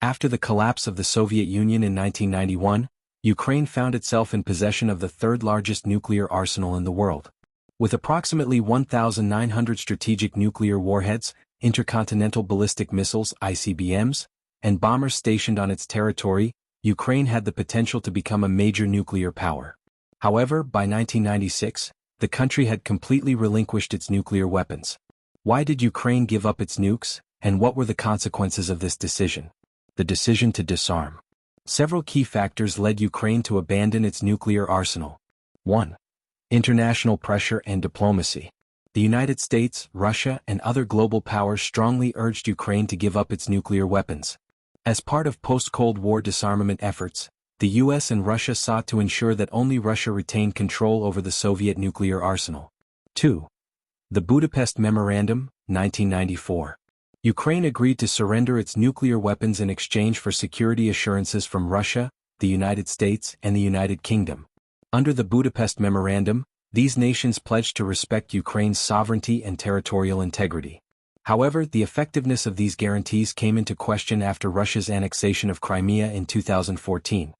After the collapse of the Soviet Union in 1991, Ukraine found itself in possession of the third-largest nuclear arsenal in the world. With approximately 1,900 strategic nuclear warheads, intercontinental ballistic missiles (ICBMs), and bombers stationed on its territory, Ukraine had the potential to become a major nuclear power. However, by 1996, the country had completely relinquished its nuclear weapons. Why did Ukraine give up its nukes, and what were the consequences of this decision? The decision to disarm. Several key factors led Ukraine to abandon its nuclear arsenal. 1. International pressure and diplomacy. The United States, Russia, and other global powers strongly urged Ukraine to give up its nuclear weapons. As part of post-Cold War disarmament efforts, the US and Russia sought to ensure that only Russia retained control over the Soviet nuclear arsenal. 2. The Budapest Memorandum, 1994. Ukraine agreed to surrender its nuclear weapons in exchange for security assurances from Russia, the United States, and the United Kingdom. Under the Budapest Memorandum, these nations pledged to respect Ukraine's sovereignty and territorial integrity. However, the effectiveness of these guarantees came into question after Russia's annexation of Crimea in 2014.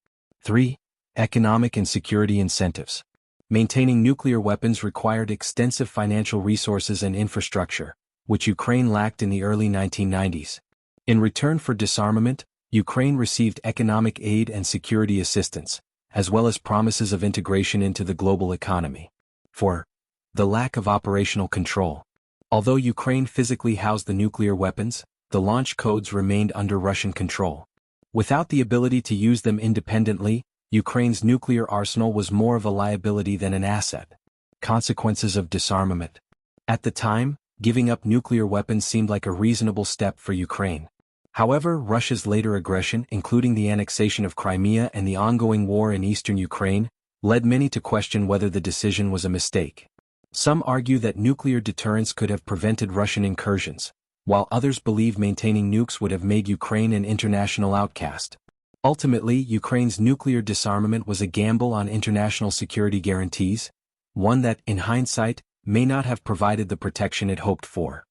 3. Economic and security incentives. Maintaining nuclear weapons required extensive financial resources and infrastructure, which Ukraine lacked in the early 1990s. In return for disarmament, Ukraine received economic aid and security assistance, as well as promises of integration into the global economy. 4. The lack of operational control. Although Ukraine physically housed the nuclear weapons, the launch codes remained under Russian control. Without the ability to use them independently, Ukraine's nuclear arsenal was more of a liability than an asset. Consequences of disarmament. At the time, giving up nuclear weapons seemed like a reasonable step for Ukraine. However, Russia's later aggression, including the annexation of Crimea and the ongoing war in eastern Ukraine, led many to question whether the decision was a mistake. Some argue that nuclear deterrence could have prevented Russian incursions, while others believe maintaining nukes would have made Ukraine an international outcast. Ultimately, Ukraine's nuclear disarmament was a gamble on international security guarantees, one that, in hindsight, may not have provided the protection it hoped for.